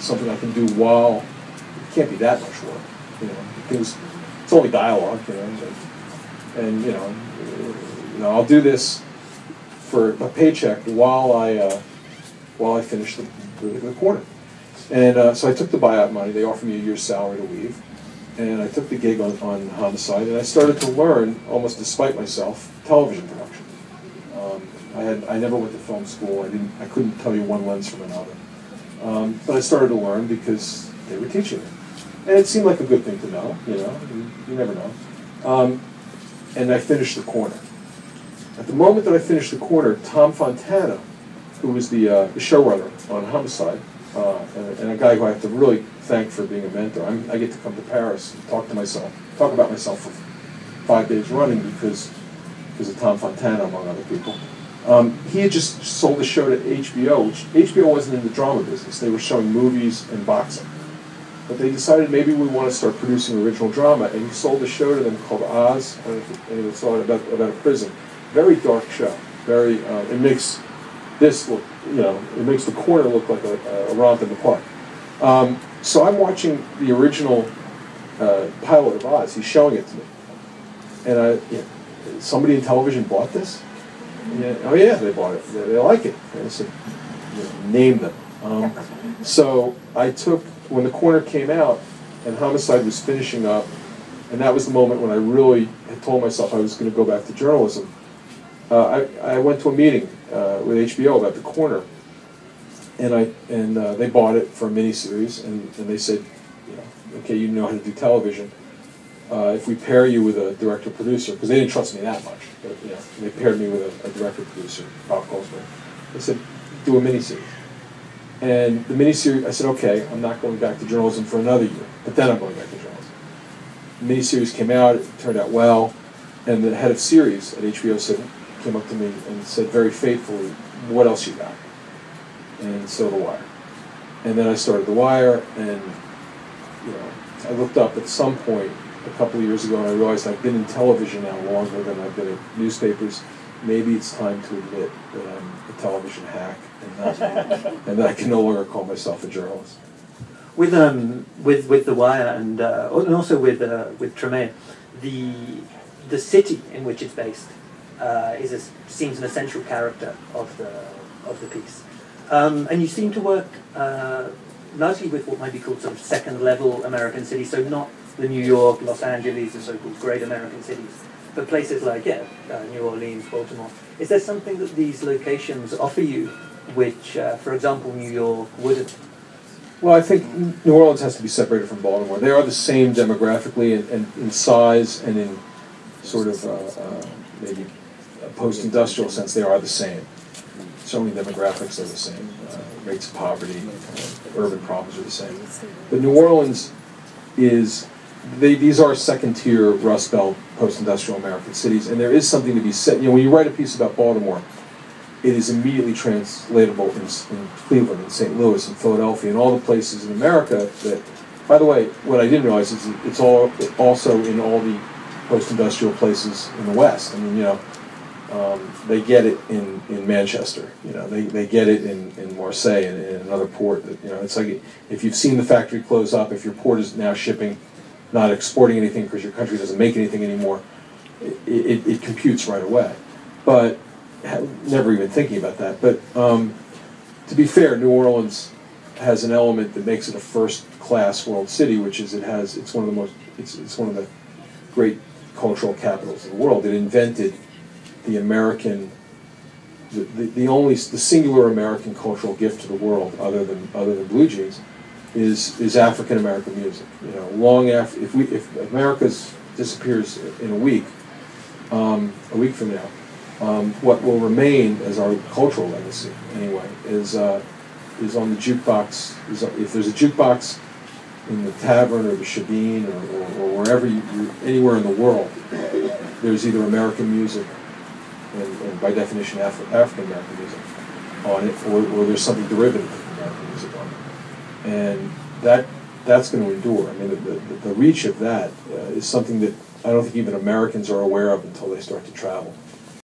something I can do while it can't be that much work, because it's only dialogue, and I'll do this for a paycheck while I finish the corner. And so I took the buyout money. They offered me a year's salary to leave. And I took the gig on Homicide, and I started to learn, almost despite myself, television production. I never went to film school. I couldn't tell you one lens from another. But I started to learn because they were teaching me. And it seemed like a good thing to know, you never know. And I finished the corner. At the moment that I finished the corner, Tom Fontana, who was the showrunner on Homicide, and a guy who I have to really thank for being a mentor. I get to come to Paris and talk about myself for 5 days running because of Tom Fontana, among other people. He had just sold the show to HBO, which HBO wasn't in the drama business. They were showing movies and boxing. But they decided maybe we want to start producing original drama, and he sold the show to them called Oz. I don't know if anyone saw it, about a prison. Very dark show. Very, it makes this look, it makes the corner look like a romp in the park. So I'm watching the original pilot of Oz. He's showing it to me. And somebody in television bought this? Yeah, oh yeah, they bought it. They like it. And I said, name them. So I took, when the corner came out and Homicide was finishing up, and that was the moment when I really had told myself I was going to go back to journalism, I went to a meeting with HBO about the corner, and they bought it for a miniseries, and they said, okay, you know how to do television. If we pair you with a director-producer, because they didn't trust me that much, but they paired me with a director-producer, Bob Goldsberg. They said, do a miniseries. And the miniseries, I said, okay, I'm not going back to journalism for another year, but then I'm going back to journalism. The miniseries came out, it turned out well, and the head of series at HBO came up to me and said very faithfully, what else you got? And so The Wire. And then I started The Wire, and I looked up at some point a couple of years ago, and I realized I've been in television now longer than I've been in newspapers. Maybe it's time to admit that I'm a television hack, and that I can no longer call myself a journalist. With The Wire and also with Tremere, the city in which it's based seems an essential character of the piece, and you seem to work largely with what might be called sort of second-level American cities, so not the New York, Los Angeles, the so-called great American cities, but places like New Orleans, Baltimore. Is there something that these locations offer you, which, for example, New York wouldn't? Well, I think New Orleans has to be separated from Baltimore. They are the same demographically and in size and in sort of maybe a post-industrial sense. They are the same. Certainly demographics are the same. Rates of poverty, urban problems are the same. But New Orleans is, these are second-tier Rust Belt post-industrial American cities, and there is something to be said. When you write a piece about Baltimore, it is immediately translatable in Cleveland, in St. Louis, in Philadelphia, and all the places in America that, by the way, what I didn't realize is it's also in all the post-industrial places in the West. I mean, they get it in Manchester. They get it in Marseille and in another port. It's like if you've seen the factory close up, if your port is now shipping, not exporting anything because your country doesn't make anything anymore, it computes right away. But never even thinking about that. But to be fair, New Orleans has an element that makes it a first-class world city, which is it's one of the great cultural capitals of the world. It invented the American, the singular American cultural gift to the world, other than blue jeans, is African American music. Long after, if America disappears in a week from now, what will remain as our cultural legacy, anyway, is on the jukebox. If there's a jukebox in the tavern or the Shebeen or wherever anywhere in the world, there's either American music and by definition African American music on it, or there's something derivative of American music on it, and that's going to endure. I mean, the reach of that is something that I don't think even Americans are aware of until they start to travel.